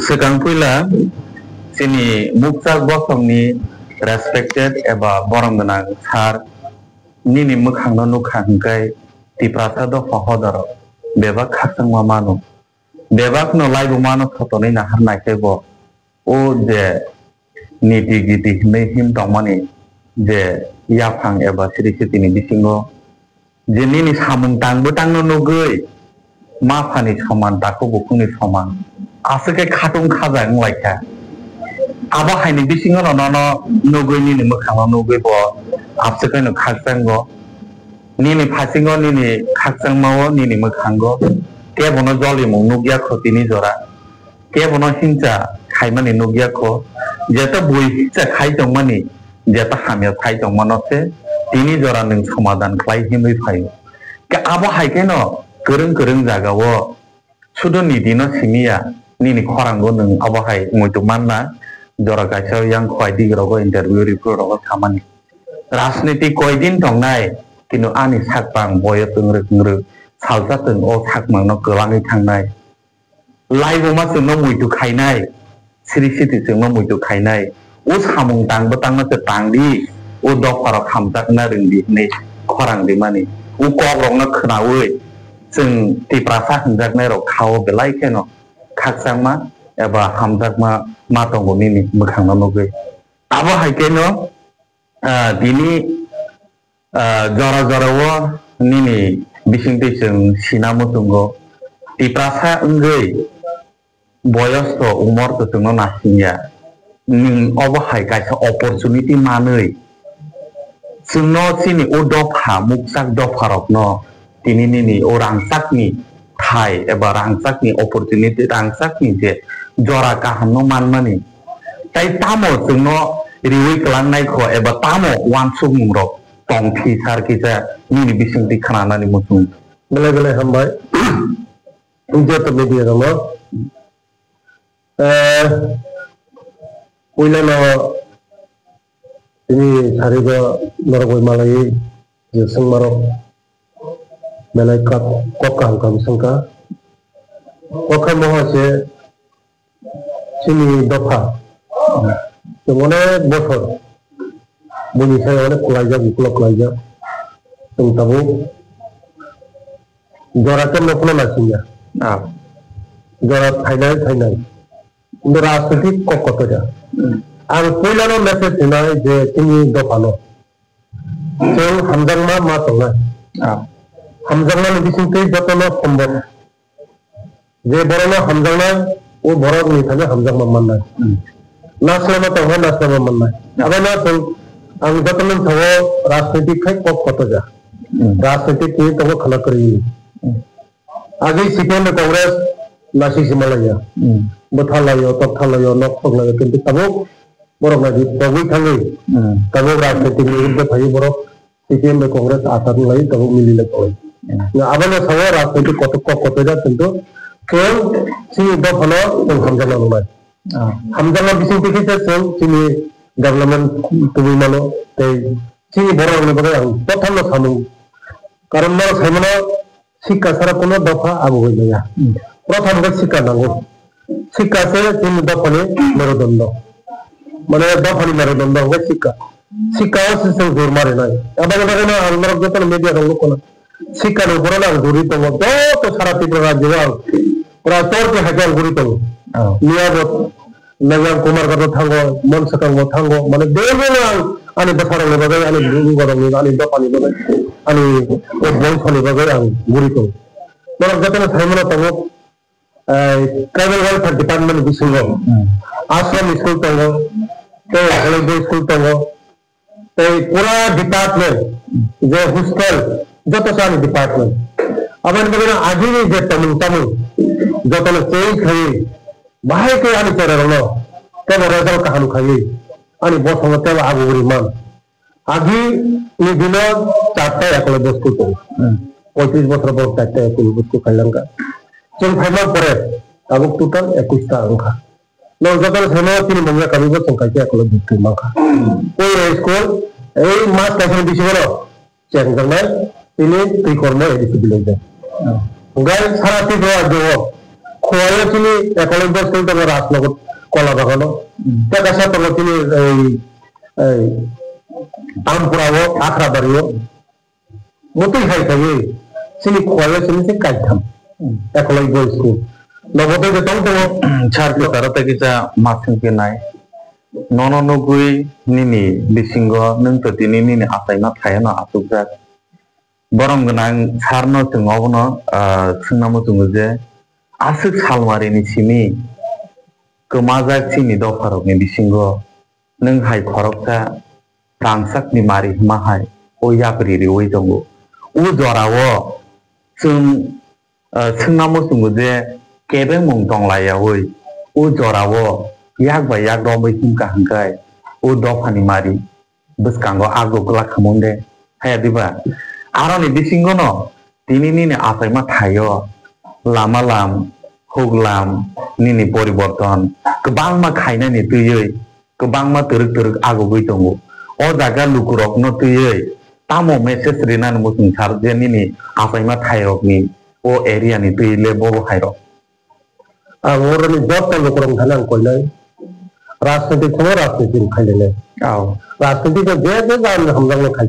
Sekarang pula sini muksak bokongni respected eba borong benang sar nini mukhang no nukhang kai tiprasa do fahodaro bebak khasang mamano bebak no laibu mano khotoni na har nai bo o je niti giti nei him tongmani je yapang eba siri sitini bisingo je nini samung tangbo tangno nugui ma phani saman tako bukungni saman asake khatung khajang laika aba haini bisingo no nugui nini mukhang no nugui bo apsake no khajang go nini phasingo nini khajang mawo nini mukhango ke bono joli mung nugya khotini jora ke bono hincha khaimani nugya kho jeta bui cha khai tongmani jeta hamya khai tongmanose tini jora ning samadan khlai himui phayo ke aba haike no kereng jagao sudo nidino simiya nini khorango ning aba hai ngoitu manna jora kaisa yang khwai digrogo interview report rogo thamani rajniti koidin tongnai kinu ani sakpang boyo tungruk salsa tung o sakmang no kelangi thangnai laibo ma sung no muitu khainai siri siti sung no muitu khainai o samung tang batang no tangdi o dokparo khamjak na rungdi nei khorang di mani o kok rong no khnawi sung tiprasa hangjak nai rok khao belai keno khaksang ma eba hamjak ma tongo nini mukhang no nugui abo haike no dini jora wo nini bisingti sung sinamo tunggo tiprasa ungui boyos to umor to tungno nasinya ning obo hai kaisa opportunity manui sungno sini o dopha muksak dopharok no tini nini o rangsakni thai eba rangsakni opportunity rangsakni je jora kaham no manmani tai tamo sungno riwi kelangnai kho eba tamo wansung rok tongthi sar kita nini bisingti khananani musung bele hambai unjo to media no uila no ini sariga norgoi malai je sangmarok belai kap kokang kam sangka kokang mohase sini dopa temone bothor buni saya oleh kulaja tung tabu jorakan nokno nasinya jorat thainai unda rastati kokotoja ang puilano message dinai je tini dopano so hamjangma ma tonga hamjangma ni bisingte jotono kombot je borona hamjangma o borok ni thane hamjangma manna naslama tonga naslama manna abana tong ang jotono thawo rastati khai kokotoja rastati ki togo khala kari आगे CPM में कांग्रेस नासी सिमालया बथालायो तथालायो नखलायो किंतु तबो बरक Nazi तबो थांगे तबो राजनीति में युद्ध थायो बरक सीपीएम में कांग्रेस आसार लाई तबो मिली लकोय आबने सव राजनीति कत जा किंतु केवल सिनि द फलो हमजाना नुनाय हमजाना बिसिं तिखि से सिनि डेवलपमेंट तुबि मानो ते सिनि बरक ने बरे प्रथम सामु कारण न सामना शिक्षा सारा कोनो दफा आगो गया प्रथम के शिक्षा नांगो शिक्षा से तीन दफाने मेरुदंड माने दफानी मेरुदंड हो शिक्षा से जोर मारे ना अब ना अंदर जतन मीडिया रंग कोना शिक्षा ने ऊपर ना गुरी तो सारा तीव्र राज्य पूरा तौर के हजार गुरी तो नियाबत नगम कुमार का थांगो मन सकंगो थांगो माने देवेना आनी बसारंग बगै आनी गुरु गरंग आनी दफानी बगै आनी ओ बंसनि बगै आं गुरी तो मन जतन थाइमना तंगो ट्राइबल वेलफेयर डिपार्टमेंट बिसिंगो आश्रम स्कूल तंगो ते हॉलिडे स्कूल तंगो ते पूरा डिपार्टमेंट जे हॉस्टल जतो सानी डिपार्टमेंट अबन बगैर आधी जे तमु जतन चेंज खई बाहे के आनी चररलो ते रेजल कहानु खाई आनी बसंगते आगुरी मान आगी नि दिन चारटा एकलब्य स्कूल तो 35 বছর পর চারটা একলব্য স্কুল খাইলাঙ্কা जों फाइनाल परे आबो टोटल 21 टा अंका नो जतन सेनो तिनि मंगा काबिबो संखाइया एकलब्य स्कुल माखा ओइ स्कुल এই মাস কাছে দিছিলো চেক জানাই তিনি তুই কর্ম এডিসিবিল যায় গাই সারা তি দেওয়া দেব খোয়াইয়া তিনি একলব্য স্কুল থেকে রাজনগর কলা বাগানো দেখা সাথে তিনি এই আমপুরাও আখড়া বাড়িও মতোই খাই থাকে তিনি খোয়াইয়া তিনি কাইতাম একলব্য স্কুল নবতে যেতাম তো ছাড়তে তারাতে কিসা মাসিংকে নাই 99 nini bisingo nung to tini nini asai na thaya na asukjak borong gonang sarno tungobono sungnamu tunguje asuk salmari ni sini kemajak sini dofarok ni bisingo nung hai khorokka rangsak ni mari mahai o yapri ri oi dongo u jorawo sungnamu tunguje kebeng mung tonglaya oi u jorawo yak ba yak dom bai kum ka hangkai o dofani mari buskango ago gla khamunde haya diba aroni bisingo no tini nini asai ma thayo lama lam hoglam nini poriborton kebang ma khaina ni tuyei kebang ma teruk teruk ago bai tongo o jaga lukurok no tuyei tamo message rinan musung sar je nini asai ma thayok ni o area ni tuile boro hairo agoroni jobta lukurok thanan koilai राजनीतिक खबर राजनीतिक खाई ले राजनीतिक को जे गान हम लोग खाई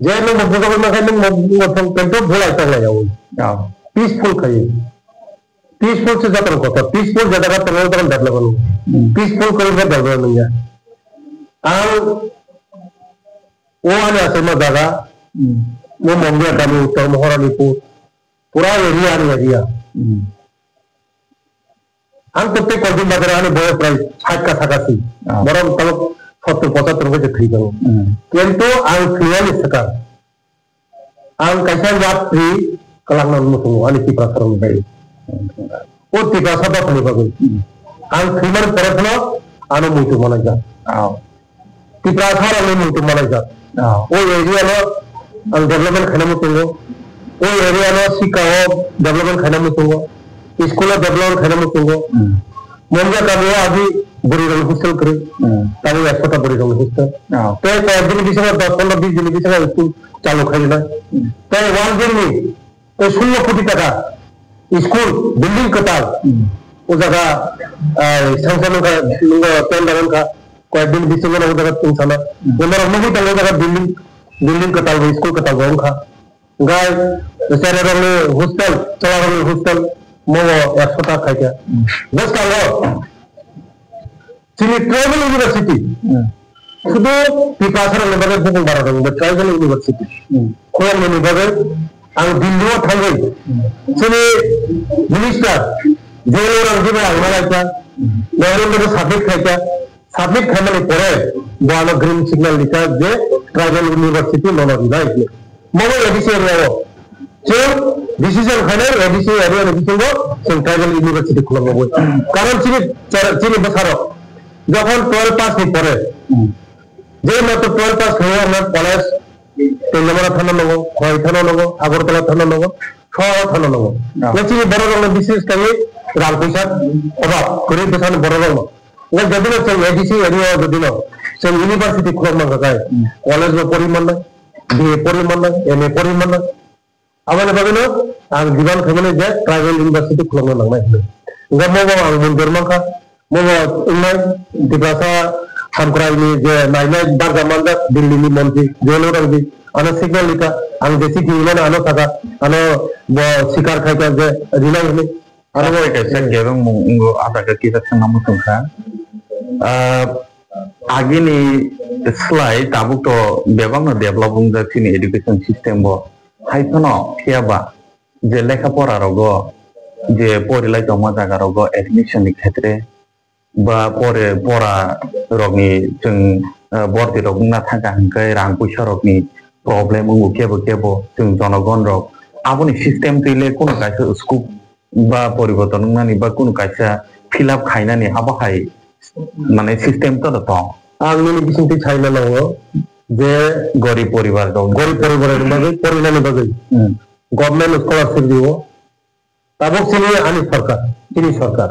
जे लोग मजबूत में खाई मतलब कंट्रोल भूल आता है वो पीसफुल खाई पीसफुल से ज्यादा होता पीसफुल ज्यादा का तरह तरह डेवलप पीसफुल कोई भी डेवलप नहीं है और वो आने ऐसे में ज्यादा वो मंगया का भी उत्तर महारानीपुर पूरा एरिया आं प्रत्येक कदिन बाजार आने बड़े प्राइस 60 का साकासी बरं तब 70-75 रुपए से खरीदा हूँ किंतु आं फियाली सका आं कैसा जात फ्री कलांग नाम मुझे आने की प्रासर में गई वो तिकासा तो अपनी बगल आं फिमर परखना आने मुझे माना जा तिकासा आने मुझे माना जा वो एरिया लो आं डेवलपमेंट खाना मुझे वो एरिया लो सिकाओ डेवलपमेंट खाना मुझे स्कूल डेवलपमेंट खाना मुझे मंजा का वो अभी बुरी रंग हॉस्टल करे ताकि एक्स्ट्रा बुरी रंग हॉस्टल तो एक दिन की समय 10-15-20 दिन की समय स्कूल चालू खाई ना तो वन दिन में तो 16 कोटी टका स्कूल बिल्डिंग कटाल उस जगह संस्थान का टेंडर का कोई दिन की समय उस जगह तुम साला उन्होंने मुझे तो जगह बिल्डिंग कटाल स्कूल कटाल उनका गाय सारे रंग हॉस्टल चला रंग हॉस्टल मोह एक्स्ट्रा खाई क्या बस का लो चलिए ट्राइबल यूनिवर्सिटी शुद्ध पिपासर लेवल पे बुक बारा दंग ट्राइबल यूनिवर्सिटी कोई नहीं बगे आंग दिल्ली में थांगे चलिए मिनिस्टर जेल और अंतिम आलमारा क्या लेवल में साबित खाई खाने में पड़े बालो ग्रीन सिग्नल लिखा जे ट्राइबल यूनिवर्सिटी नॉनोरिवा इसलिए मोह एडिसी एरिया जो डिसीजन खाने एडिसी एरिया डिसीजन को ट्राइबल यूनिवर्सिटी खुला हुआ है कारण चीनी बसारो जब हम 12 पास नहीं पढ़े जे मैं तो 12 पास हुआ मैं कॉलेज तेलंगाना थाना लोगो खोई थाना लोगो अगरतला थाना लोगो छह थाना लोगो मैं चीनी बड़ा लोग विशेष करिए राल पैसा अभाव करे बसाने बड़ा लोग मैं जब भी चल एडिसी एरिया जब भी चल यूनिवर्सिटी खुला मंगा है कॉलेज में पढ़ी मन बीए पढ़ी मन एमए पढ़ी मन अवले बगनो आं दिवान खमने जे ट्राइबल यूनिवर्सिटी खुलनो लांनाय है गमो आं मंदिर माखा मोमो उन्नाय दिबासा हामक्राइनि जे नायनाय बारगा मानदा दिल्लीनि मंत्री जेलो रंगि आनो सिग्नल लिखा आं जेसी दिवाना आनो थाका आनो बो शिकार खायका जे रिनाय हने आरो बो कैसे गेबं मुंगो आदा का किसा संनाम संखा आगिनि स्लाइड ताबुक तो बेबांनो डेभलपिंग द थिनि एजुकेशन सिस्टेम बो हाइफनो थियाबा जे लेखा पढ़ा रगो जे पढ़िलाय दमा जागा रगो एडमिशन नि क्षेत्रे बा परे पढ़ा रगनि जों भर्ती रग ना थाका हंकै रां पैसा रगनि प्रब्लेम उंगु केबो जों जनगण रग आबनि सिस्टेम तैले कोनो कायसा स्कुप बा परिवर्तन नानि बा कोनो कायसा फिलआप खायनानि आबाहाय माने सिस्टेम तो दं आंनि बिसिंति चाइना नंगो जे गरीब परिवार दं गरीब परिवारेर बागै परिणामनि बागै गभर्नमेंट स्कलारशिप दिबो ताबक सिनि आनि सरकार तिनि सरकार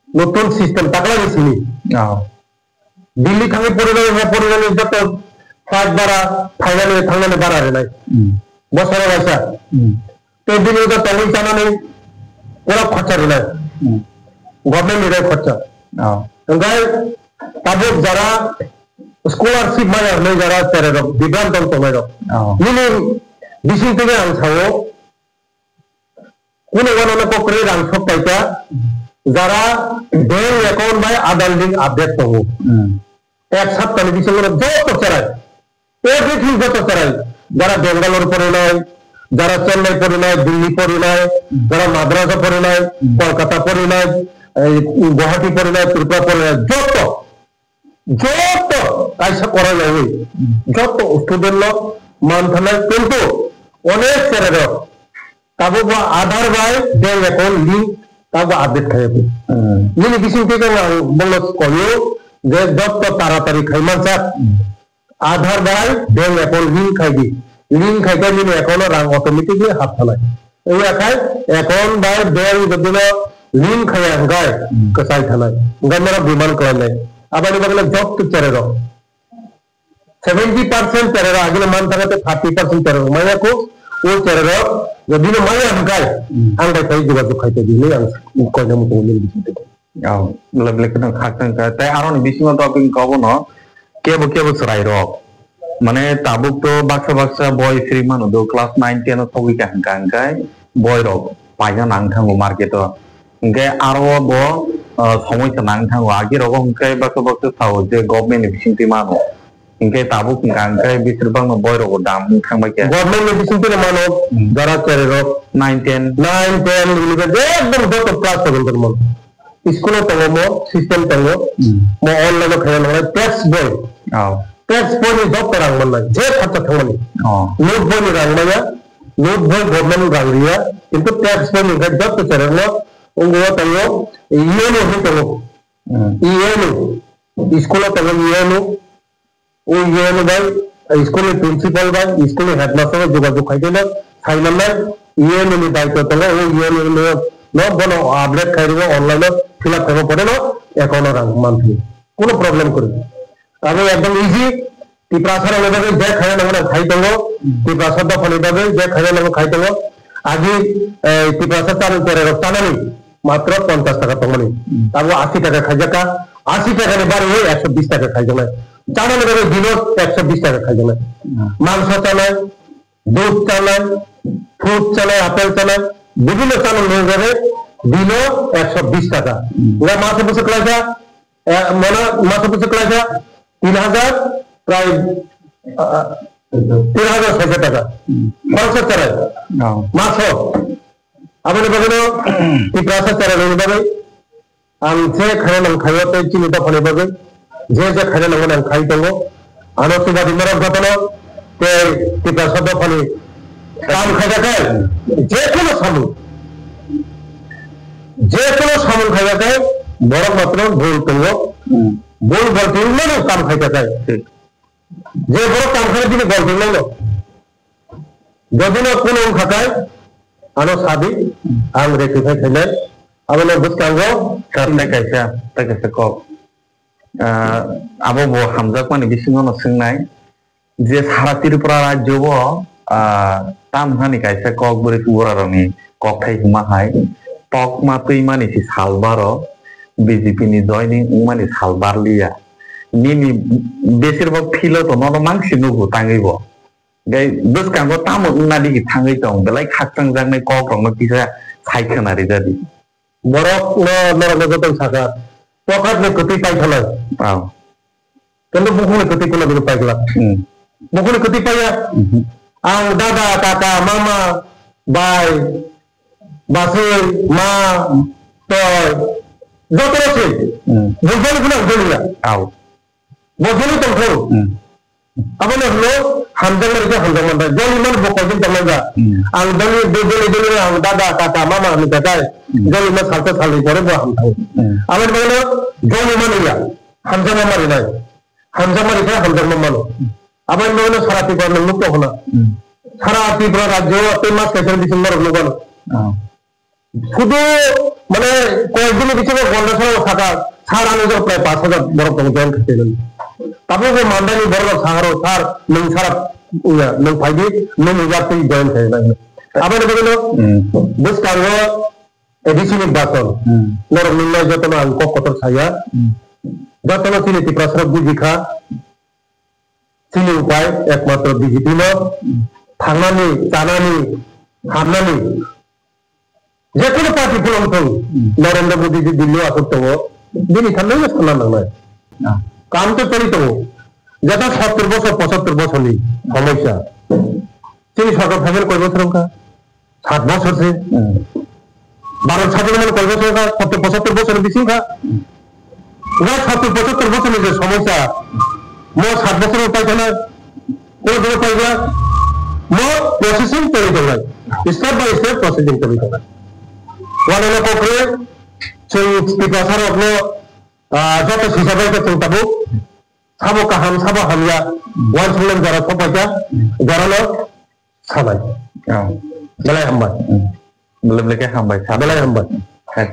नतुन सिस्टेम टाकलानि सिनि दिल्ली थाङै परिणामनि जत फ्लाइट भाड़ा थांनानै बारा आरो नाय बोसोराव बायसा तो दिनै दा तंगै जानानै ওরা খরচা দিলে গভর্নমেন্ট নিরাই খরচা ওখানে তাদের যারা স্কলারশিপ মানে নেই যারা তেরো বিভ্রান্ত তোমার মিনি বিশিং থেকে আং সাও কোন গণনা করে রাং সপ্তাহটা যারা bank account by Aadhaar link update করবো এক সপ্তাহে বিশিং যত চালায় এভরিথিং যত চালায় যারা বেঙ্গালোর পড়ে নয় যারা চেন্নাই পড়ে নয় দিল্লি পড়ে নয় যারা মাদ্রাসা পড়ে নয় কলকাতা পড়ে নয় গুয়াহাটি পড়ে নয় ত্রিপুরা পড়ে নয় যত যত কাজটা করা যাবে যত স্টুডেন্ট মানথানায় কিন্তু অনেক ছেলেরা তাবো আধার বাই ব্যাংক অ্যাকাউন্ট লিঙ্ক তাবো আপডেট খাইবে মিনি বিশিং থেকে বললো কইও যে যত তাড়াতাড়ি খাইমান স্যার আধার বাই ব্যাংক অ্যাকাউন্ট লিঙ্ক খাইবি লিঙ্ক খাইতে মিনি অ্যাকাউন্ট রাং অটোমেটিকলি হাত ফেলায় এই একাই অ্যাকাউন্ট বাই ব্যাংক যদি লিঙ্ক খাই গায় কসাই ফেলায় গামেরা বিমান করে নেয় আবার এগুলো যত চেরেরো 70% চেরেরো আগলে মান থাকাতে 30% চেরেরো মানে কো ও চেরেরো যদি মানে আমকাই আমকাই তাই যোগাযোগ খাইতে দিলে আম কয়না মতো বলে দিতে lebih kena khakang ka tai aron bising topping kabo no kebo serai rok mane tabuk to baksa boy free manu do class 9 10 thogi ka hangkang kai boy rok paina nang thango market to nge aro bo সময় nang thango agi rokom kai baksa sao je government bising ti manu nge tabuk ngangkai bisrbang no boy rok dam thangba ke government bising ti manu jara kare rok 9 10 একদম যত class তখন মন স্কুলে তঙ্গো system তঙ্গো মো অনলাইনে খাইলো tax বই job রাং মন যে খরচা থামনি নোট বই রাং মায়া নোট বই গভর্নমেন্ট রাং রিয়া কিন্তু ট্যাক্স বই নি জব তো চরলো উঙ্গো তঙ্গো ইয়েনো হি তঙ্গো ইয়েনো স্কুলে তঙ্গো ইয়েনো ও ইয়েনো বাই স্কুলের প্রিন্সিপাল বাই স্কুলের হেডমাস্টার যোগাযোগ খাইলো ফাইনাল ইয়েনো নি দায়িত্ব তঙ্গো ও ইয়েনো no bono update খাইরিবো অনলাইনে ফিল আপ করব পড়ে না অ্যাকাউন্ট রাং মান্থলি কোনো প্রবলেম করে তবে একদম ইজি টিপ্রাসার অনুযায়ী যে খায় না খাই দেবো টিপ্রাসার তো ফলে দেবে যে খায় না খাই দেবো আগে টিপ্রাসার চালু করে টানানি মাত্র 50 টাকা তোমানি তারপর 80 টাকা খাই যাকা 80 টাকা নে বাড়ি 120 টাকা খাই যাবে চালানো দেবে দিন 120 টাকা খাই যাবে মাংস চালায় দুধ চালায় ফ্রুট চালায় আপেল চালায় বিভিন্ন চালন হয়ে যাবে দিল 120 টাকা ওরা মাসে পিছু ক্লাসা মাসে পিছু ক্লাসা 3000 প্রায় 3600 টাকা খরচ চালায় মাস আপনি বলেন এই ক্লাসে চালানো হয়ে যাবে আর যে খায় না খাইতে চিনিটা ফলে পাবে যে খায় না খাই দেবো আনন্দবাদী মেরার ঘটনা তে ক্লাসে ফলে কাম খাইতে খায় যে কোনো সামন খাইতে খায় বড় মাত্র ভুল করবো ভুল বলতে না কাম খাইতে খায় যে বড় কাম খাই তিনি বলতে না যদি না কোন খাতায় আনো সাদি আম রেখে খাইলে আমি বুঝতাঙ্গো সাথে কাইসা কক আবো বো হামজাক মানে বিসিংনো সোंनाय যে সারা ত্রিপুরা রাজ্য বো tamhani kaisa kok buri suboraroni kok thai huma hai tok ma tui mani si salbaro BJP ni joining mani salbar liya nini besirba philo to no mangsi nugo tangibo gai buskango tamu nadi ki thangai tong belai khakchang jangnai kok rong kisa saikhanari jadi borok no gotong saka pokat ne kuti pai thala কিন্তু বুকুনে kuti কোন দিন পাইলা বুকুনে kuti পাইয়া ang dada kaka mama bai basir ma toy যত আছে বলতে কোনো বলি না আও বলতে তো করো আপনি হলো হামজামের যে হামজামান জল ইমান বকদিন তামাজা ang দলি দলি ang dada kaka mama আমি দাদা জল ইমান সালতে সালি করে বো হাম থাও আমি বলে জল ইমান ইয়া হামজামান মারি নাই হামজামান এটা হামজামান মানো আবার মনে সারা ত্রিপুরা মুক্ত হলো সারা ত্রিপুরা রাজ্য 3 মাস 4 ডিসেম্বর হলো গেল শুধু মানে কয়েকদিনের পিছনে গন্ডাছড়া থাকা সার আনুজর প্রায় 5000 বড় কম জয়েন করতে গেল তারপরে মান্দানি বড় সাহারো সার নং সারা নং ফাইদি নং উজাতে জয়েন হয়ে গেল আবার বলল বুঝ কারো एडिसी निर्वाचन नरम निर्णय जतन अंक कतर छाया जतन चिनी टिप्रासर बुझिखा चिनी उपाय एकमात्र बीजेपी में थांनानै जानानै हाबनानै जेखुनु पार्टी फलंथों नरेंद्र मोदी जी दिल्ली आसर दङ दिनै थांनानै सानना नांनाय काम तो करी दङ যেটা 70 বছর 75 বছরনি সমস্যা তিনি সরকার থাকেন কয় বছর का 7 বছর से 12 ছাত্র মানে কয় বছর का 70 75 বছর বেশি का ওরা 70 75 বছরের যে সমস্যা মো 7 বছরের পাইছে না কোন ধরে পাইবা মো প্রসেসিং করে দেয় স্টেপ বাই স্টেপ প্রসেসিং করে দেয় ওয়ান এর পক্ষে সেই স্পিকার আপনি যত হিসাবে চলতাবো সাবো কাহাম সাবো হাময়া ওয়ান সুলেন যারা সবাইটা যারা সাবাই বেলায় হামবাই belum lagi hambai বেলায় হামবাই Hai